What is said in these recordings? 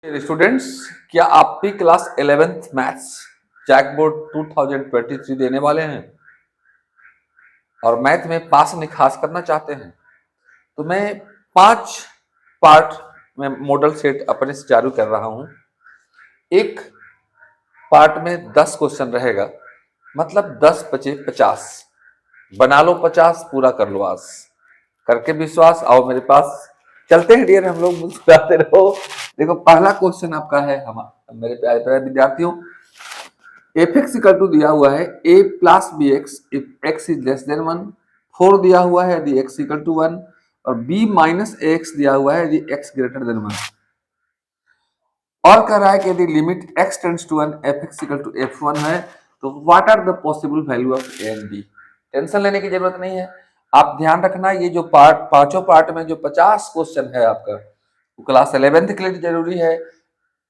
Students, क्या आप भी क्लास 11th मैथ्स जैकबोर्ड 2023 देने वाले हैं और मैथ में पास निखास करना चाहते हैं? तो मैं 5 पार्ट में मॉडल सेट अपने से चालू कर रहा हूं। एक पार्ट में 10 क्वेश्चन रहेगा, मतलब 10 बचे 50। बना लो 50, पूरा कर लो आज। करके विश्वास आओ मेरे पास। चलते हैं डियर, हम लोग मुस्कुराते रहो। देखो, पहला क्वेश्चन आपका है मेरे प्यारे प्यारे विद्यार्थियों। एफ एक्स इक्वल टू दिया हुआ है A plus B X if X is less than 1। 4 दिया हुआ है यदि एक्स इक्वल टू 1, और बी माइनस एक्स दिया हुआ है यदि एक्स ग्रेटर देन 1। और कह रहा है कि यदि limit x tends to 1 f x equal to f 1 है, तो what are the possible value of a and b. Tension लेने की जरूरत नहीं है। आप ध्यान रखना, ये जो पांचों पार्ट में जो 50 क्वेश्चन है आपका, वो क्लास 11th के लिए जरूरी है।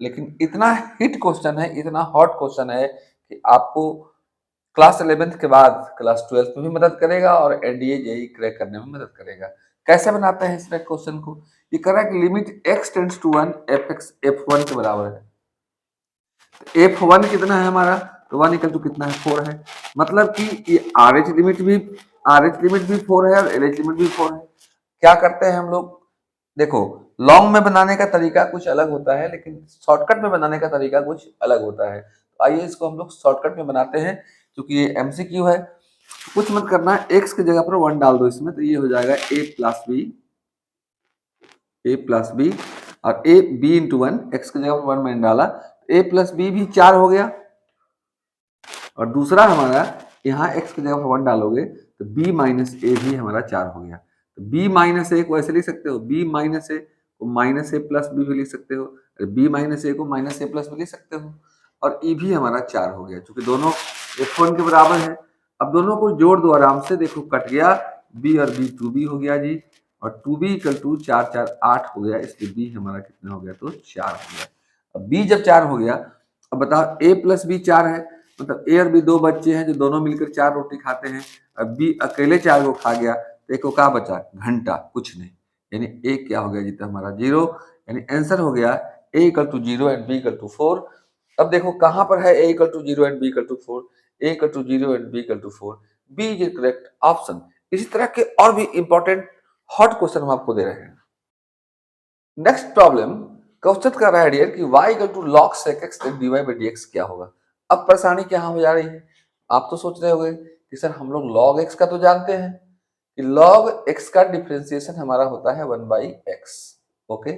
लेकिन इतना हिट क्वेश्चन है, इतना हॉट क्वेश्चन है कि आपको क्लास 11th के बाद क्लास 12th में भी मदद करेगा और एनडीए जेई क्रैक करने में मदद करेगा। कैसे बनाते हैं इस क्वेश्चन को? ये कह रहा है कि limit x tends to 1 f x f 1 के बराबर है। एफ 1 कितना है हमारा? तो 1 इक्वल टू कितना है? 4 है। मतलब कि ये आर एच लिमिट भी 4 है और एल एच लिमिट भी 4 है। क्या करते हैं हम लोग? देखो, लॉन्ग में बनाने का तरीका कुछ अलग होता है, लेकिन शॉर्टकट में बनाने का तरीका कुछ अलग होता है। तो आइए इसको हम लोग शॉर्टकट में बनाते हैं, क्योंकि ये एमसीक्यू है। कुछ मत करना, एक्स की जगह पर 1 डाल दो इसमें, तो ये हो जाएगा ए प्लस बी और ए बी इंटू 1। एक्स की जगह पर 1 मैंने डाला, ए प्लस बी भी 4 हो गया। और दूसरा हमारा, यहाँ एक्स की जगह पर 1 डालोगे तो बी माइनस ए भी हमारा 4 हो गया। तो बी माइनस ए को ऐसे लिख सकते हो, बी माइनस ए को माइनस ए प्लस बी भी लिख सकते हो, बी माइनस ए को माइनस ए प्लस भी लिख सकते हो। और ई भी हमारा 4 हो गया, क्योंकि दोनों F1 के बराबर है। अब दोनों को जोड़ दो आराम से, देखो कट गया, बी और बी 2b हो गया जी, और 2b इक्वल टू 4 4 8 हो गया, इसलिए बी हमारा कितना हो गया? तो 4 हो गया। अब बी जब 4 हो गया, अब बताओ ए प्लस बी 4 है, मतलब ए और बी दो बच्चे हैं जो दोनों मिलकर 4 रोटी खाते हैं। अब बी अकेले 4 को खा गया, तो एक को क्या बचा? घंटा, कुछ नहीं। यानी ए क्या हो गया जीता? हमारा 0। यानी आंसर हो गया A equal to 0 and B equal to 4। अब देखो कहां पर है A equal to 0 and B equal to 4? A equal to 0 and B equal to 4, B is correct option. इसी तरह के और भी इंपॉर्टेंट हॉट क्वेश्चन हम आपको दे रहे हैं। नेक्स्ट प्रॉब्लम, क्वेश्चन कर रहा है डियर कि y equal to log sec x dy by dx क्या होगा। अब परेशानी क्या हो जा रही है? आप तो सोच रहे होंगे कि सर हम लोग log x का तो जानते हैं कि log x का डिफरेंशिएशन हमारा होता है 1 by x। Okay,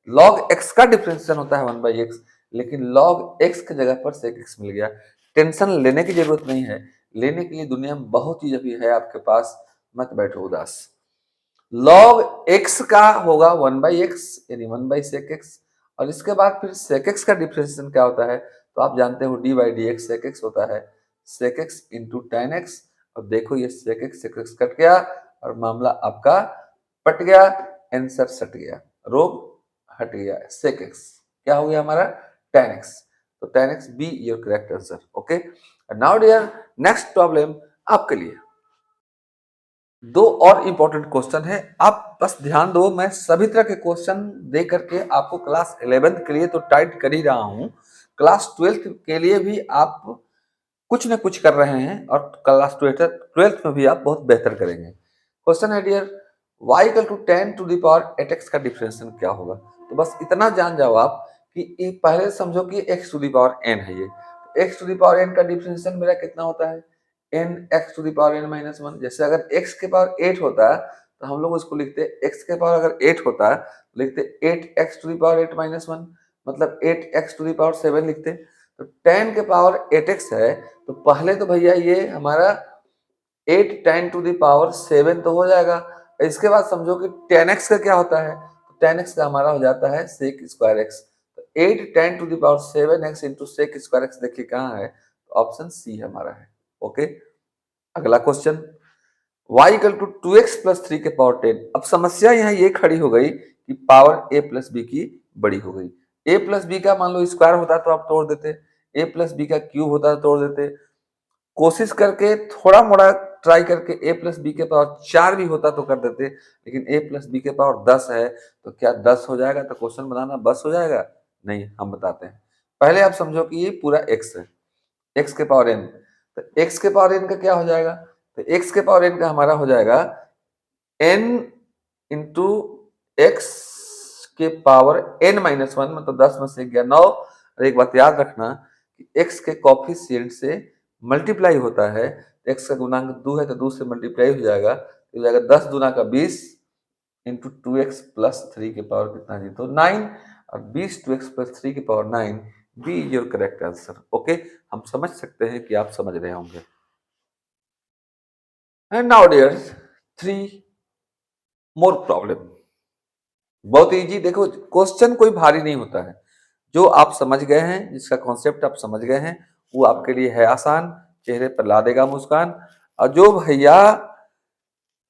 log x का डिफरेंशिएशन होता है 1 by x, लेकिन log x की जगह पर sec x मिल गया। टेंशन लेने की जरूरत नहीं है, लेने के लिए दुनिया में बहुत चीज अभी है आपके पास, मत बैठो उदास। log x का होगा 1 by x, यानी 1 by sec x, और इसके बाद फिर sec x का डिफरेंशिएशन क्या होता है? तो आप जानते हो d by dx sec x होता है sec x into tan x। और देखो ये sec x कट गया और मामला आपका पट गया, आंसर सट गया, रोग हट गया। sec x क्या हो गया हमारा? tan x। तो tan x be your correct answer. Okay, now dear, next problem आपके लिए दो और इंपॉर्टेंट क्वेश्चन है। आप बस ध्यान दो, मैं सभी तरह के क्वेश्चन दे करके आपको क्लास 11th के लिए तो टाइट कर ही रहा हूं, क्लास 12th के लिए भी आप कुछ न कुछ कर रहे हैं, और क्लास 12th में भी आप बहुत बेहतर करेंगे। क्वेश्चन है dear, y equal to 10 to the power 8x का डिफरेंशिएशन क्या होगा? तो बस इतना जान जाओ आप कि पहले समझो कि x to the power n है ये, तो x to the power n का डिफरेंशिएशन मेरा कितना होता है? n x to the power n minus 1। जैसे अगर x के पावर 8 होता है तो हम लोग उसको लिखते x के पावर अगर 8 होता है तो लिखते 8x to the power 8 minus 1, मतलब 8x टू द पावर 7 लिखते। तो 10 के पावर 8x है, तो पहले तो भैया ये हमारा 8 10 टू द पावर 7 तो हो जाएगा। इसके बाद समझो कि 10x का क्या होता है? तो 10x का हमारा हो जाता है sec स्क्वायर x। तो 8 10 to the power 7x into sec square x, देखिए कहाँ है? तो ऑप्शन सी हमारा है। ओके, अगला question, y equal to 2x plus 3 के पावर 10। अब समस्या यहाँ ये खड़ी हो गई कि पावर a प्लस बी की बड़ी हो गई। a प्लस बी का मान लो स्क्वायर होता तो आप तोड़ देते, a प्लस बी का क्यूब होता तो तोड़ देते, कोशिश करके थोड़ा मोड़ा ट्राई करके a प्लस बी के पावर 4 भी होता तो कर देते, लेकिन a प्लस बी के पावर 10 है, तो क्या 10 हो जाएगा? तो क्वेश्चन बनाना बस हो जाएगा? नहीं, हम बताते हैं। पहले आप समझो कि ये पूरा x है, x के पावर n, तो x के पावर n का क्या हो जाएगा, तो x के पावर n का हमारा हो जाएगा n इंटू एक्स के पावर n माइनस वन, मतलब 10 में से गया 9। और एक बात याद रखना कि x के कॉफिशिएंट से मल्टीप्लाई होता है, x का गुणांक 2 है तो 2 से मल्टीप्लाई हो जाएगा, तो हो जाएगा 10 दूना का 20 इंटू 2x प्लस 3 के पावर कितना जी, तो 9, और 20 2x प्लस 3 के power 9, B is your correct answer. Okay, हम समझ सकते हैं कि आप समझ रहे होंगे। And now dear 3 more problem, बहुत इजी। देखो क्वेश्चन कोई भारी नहीं होता है, जो आप समझ गए हैं, जिसका कॉन्सेप्ट आप समझ गए हैं, वो आपके लिए है आसान, चेहरे पर ला देगा मुस्कान। और जो भैया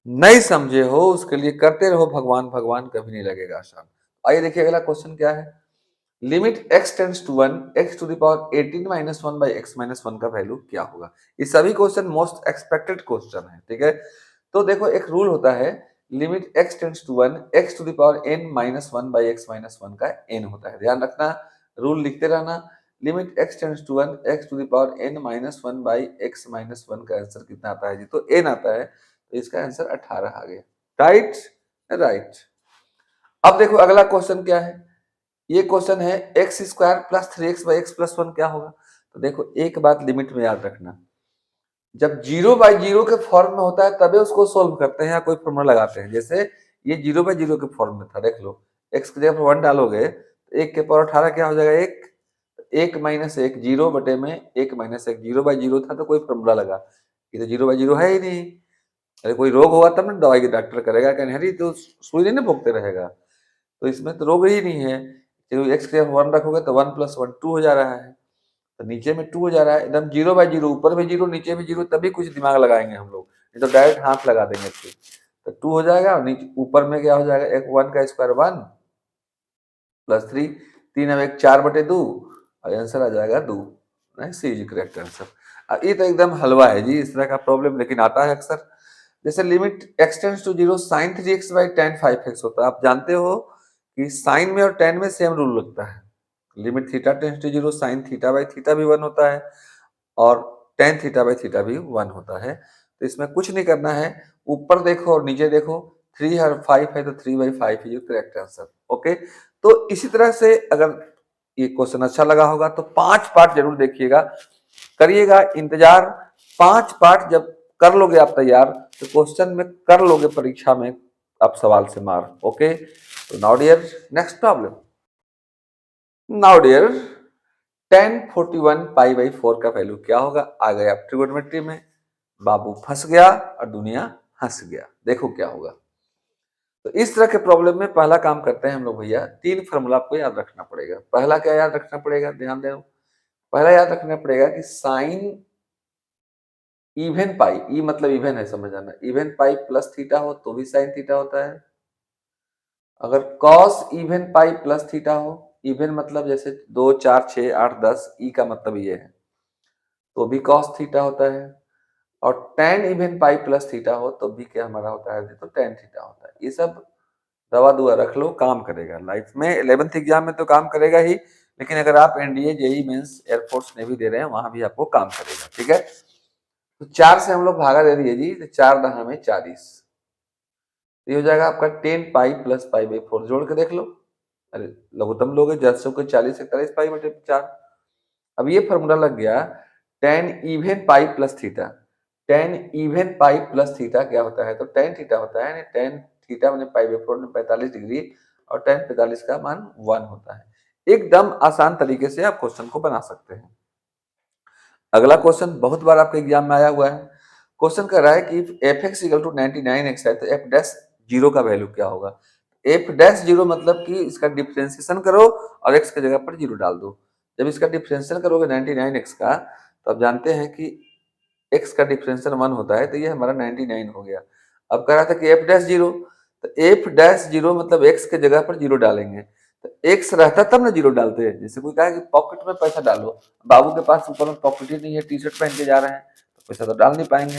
नहीं समझे हो उसके लिए करते रहो भगवान भगवान, कभी नहीं लगेगा आसान। आइए देखिए अगला क्वेश्चन क्या है। Limit x tends to 1 x to the power 18 minus 1 by x minus 1 का वैल्यू क्या होगा। ये सभी क्वेश्चन मोस्ट एक्सपेक्टेड क्वेश्चन है, ठीक है। तो देखो एक रूल होता है, limit x tends to 1 x to the power n minus 1 by x minus 1 का n होता है। ध्यान रखना, रूल लिखते रहना। Limit x tends to 1 x to the power n minus 1 by x minus 1 का आंसर कितना आता है जी, तो n आता है, तो इसका आंसर 18 आ गया। Right, right. अब देखो अगला क्वेश्चन क्या है। ये क्वेश्चन है x square plus 3x by x plus 1 क्या होगा। तो देखो एक बात लिमिट में याद रखना, जब 0/0 के फॉर्म में होता है तभी उसको सोल्व करते हैं या कोई फॉर्मूला लगाते हैं। जैसे ये 0/0 के फॉर्म में था, देख लो, x की जगह पर 1 डालोगे तो 1 के पावर 18 क्या हो जाएगा, 1, 1 माइनस 1 0 बटे में 1 माइनस 1, 0/0 था तो कोई फॉर्मूला लगा, ये तो 0/0 है ही नहीं। अरे कोई रोग होगा तब ना दवाई की डॉक्टर करेगा, कहने हरी तो सुई नहीं ना भोगते रहेगा, तो इसमें तो रोग ही नहीं है। तो एक्स के 1 रखोगे तो 1 प्लस 1 2 हो जा रहा है, तो नीचे में 2 हो जा रहा है, एकदम 0/0, ऊपर भी 0 नीचे भी 0, तभी कुछ दिमाग लगाएंगे हम लोग, नहीं तो डायरेक्ट हाथ लगा देंगे इससे। तो 2 हो जाएगा और नीचे ऊपर में क्या हो जाएगा, एक 1 का स्क्वायर 1 प्लस 3, 3 अब 1 4/2 और आंसर आ जाएगा 2। सी इज करेक्ट आंसर। ये तो एकदम हलवा है जी, इस तरह का प्रॉब्लम लेकिन आता है अक्सर। जैसे limit x tends to 0 sin 3x by tan 5x होता है। आप जानते हो कि साइन में और टेन में सेम रूल लगता है। Limit theta tends to 0 sin theta by theta भी 1 होता है और tan थीटा बाई थीटा भी 1 होता है। तो इसमें कुछ नहीं करना है, ऊपर देखो और नीचे देखो, 3 और 5 है तो 3/5 इज करेक्ट आंसर। ओके, तो इसी तरह से अगर ये क्वेश्चन अच्छा लगा होगा तो 5 पार्ट जरूर देखिएगा, करिएगा इंतजार। 5 पार्ट जब कर लोगे आप तैयार, तो क्वेश्चन में कर लोगे परीक्षा में आप सवाल से मार। ओके, तो now dear next problem. Now dear tan 41 pi by 4 का वैल्यू क्या होगा। आ गया आप ट्रिगोनोमेट्री में, बाबू फंस गया और दुनिया हंस गया। देखो क्या होगा। तो इस तरह के प्रॉब्लम में पहला काम करते हैं हम लोग भैया, 3 फार्मूला आपको याद रखना पड़ेगा। पहला क्या याद रखना पड़ेगा, ध्यान देना। पहला याद रखना पड़ेगा कि साइन इवन पाई, ई मतलब इवन है, समझ आना, इवन पाई प्लस थीटा हो तो भी साइन थीटा होता है। अगर cos even pi plus theta हो, इवन मतलब जैसे 2 4 6 8 10, ई का मतलब ये है, तो भी कॉस थीटा होता है। और ten even pi plus theta हो तो भी क्या हमारा होता है, तो टेन थीटा होता है। ये सब दवा दुआ रख लो, काम करेगा लाइफ में। 11th एग्जाम में तो काम करेगा ही, लेकिन अगर आप NDA JEE Mains air force navy दे रहे हैं वहां भी आपको काम करेगा, ठीक है। तो 4 से हम लोग भागा दे दिए जी, तो 4 दहा में 40, ये हो जाएगा आपका 10 पाई प्लस पाई बाई 4, जोड़ के देख लो। अरे लघुत्तम लोगे 10 को 40 41 पाई बटे 4। अब ये फॉर्मूला लग गया, ten even pi plus theta, ten even pi plus theta क्या होता है, तो टेन थीटा होता है। टेन थीटा मैंने पाई बाई 4 में 45 डिग्री, और टेन 45 का मान 1 होता है। एकदम आसान तरीके से आप क्वेश्चन को बना सकते हैं। अगला क्वेश्चन बहुत बार आपके एग्जाम में आया हुआ है। क्वेश्चन कर रहा है कि F x equal to 99x है तो एफ डैश जीरो का वैल्यू क्या होगा। एफ डैश जीरो मतलब कि इसका डिफ्रेंसिएशन करो और एक्स की जगह पर जीरो डाल दो। जब इसका डिफ्रेंशियल करोगे 99x का, तो आप जानते हैं कि x का डिफरेंशियल 1 होता है, तो ये हमारा 99 हो गया। अब कह रहा था कि एफ डैश जीरो, तो एफ डैश जीरो मतलब x के जगह पर जीरो डालेंगे, तो x रहता तब ना जीरो डालते हैं। जैसे कोई कहा कि पॉकेट में पैसा डालो, बाबू के पास ऊपर में पॉकेट ही नहीं है, टी शर्ट पहन के जा रहे हैं, तो पैसा तो डाल नहीं पाएंगे,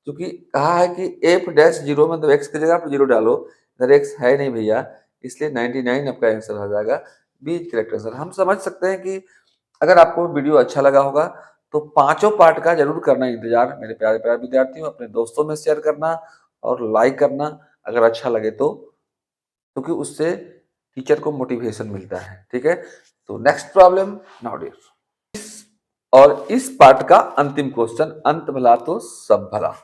क्योंकि कहा है कि एफ डैश जीरो मतलब x की जगह पर जीरो डालो, इधर x है नहीं भैया, इसलिए 99 आपका आंसर हो जाएगा। B is correct answer. हम समझ सकते हैं कि अगर आपको वीडियो अच्छा लगा होगा तो पांचों पार्ट का जरूर करना इंतजार मेरे प्यारे प्यारे विद्यार्थियों, अपने दोस्तों में शेयर करना और लाइक करना अगर अच्छा लगे तो, क्योंकि उससे टीचर को मोटिवेशन मिलता है। ठीक है, तो नेक्स्ट प्रॉब्लम नाउ डियर, और इस पार्ट का अंतिम क्वेश्चन, अंत भला तो सब भला।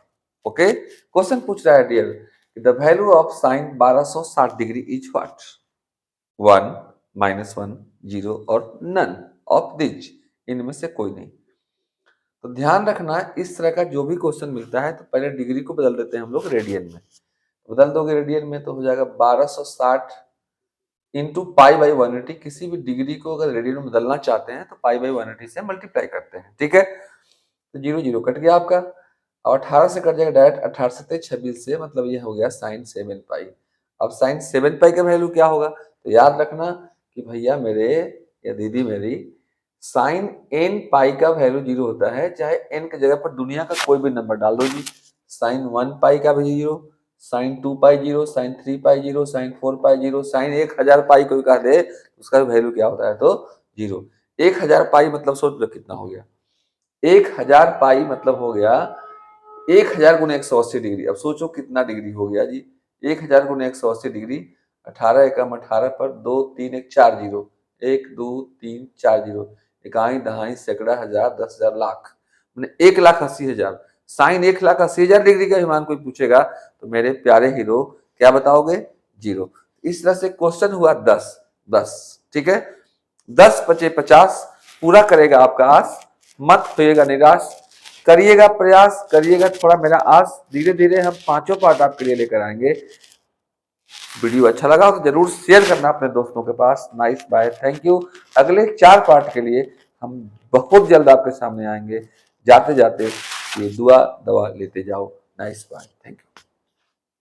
ओके, क्वेश्चन पूछ रहा है dear, the value of sine 1260 degree is what? 1, -1, 0 और नन ऑफ दिस, इनमें से कोई नहीं। तो ध्यान रखना, इस तरह का जो भी क्वेश्चन मिलता है तो पहले डिग्री को बदल देते हैं हम लोग रेडियन में। बदल दोगे रेडियन में तो हो जाएगा 1260 इंटू पाई बाई 180। किसी भी डिग्री को अगर रेडियन में बदलना चाहते हैं तो पाई बाई 180 से मल्टीप्लाई करते हैं। ठीक है, तो 0 0 कट गया आपका, और 18 से कट जाएगा डायरेक्ट, 18 से 26 से, मतलब ये हो गया साइन 7 पाई। अब साइन 7 पाई का वैल्यू क्या होगा? तो याद रखना कि भैया मेरे या दीदी मेरी, साइन n पाई का वैल्यू 0 होता है, चाहे n की जगह पर दुनिया का कोई भी नंबर डाल दो जी। साइन 1 पाई का भी 0, साइन 2 पाई 0, साइन 3 पाई 0, साइन 4 पाई 0, साइन 1000 पाई कोई कह दे उसका वैल्यू क्या होता है? तो 0। 1000 पाई मतलब सोच लो कितना हो गया? 1000 पाई मतलब हो गया 1000 गुने 180 डिग्री। अब सोचो कितना डिग्री हो गया जी? 1000 गुने 180 डिग्री, 18 एकम 18 पर 2 3 1 4 जीरो, 1 2 3 4 जीरो, इकाई दहाई सैकड़ा हजार 10,000 लाख, मैंने 1,80,000। साइन 1,80,000 डिग्री का विमान कोई पूछेगा तो मेरे प्यारे हीरो क्या बताओगे? 0। इस तरह से क्वेश्चन हुआ 10 10। ठीक है, 10 बचे 50 पूरा करेगा आपका आस, मत होइएगा निराश, करिएगा प्रयास, करिएगा थोड़ा मेरा आस, धीरे धीरे हम पांचों पार्ट आपके लिए लेकर आएंगे। वीडियो अच्छा लगा तो जरूर शेयर करना अपने दोस्तों के पास। Nice bye, thank you. अगले 4 पार्ट के लिए हम बहुत जल्द आपके सामने आएंगे। जाते जाते ये दुआ दवा लेते जाओ। Nice bye, thank you.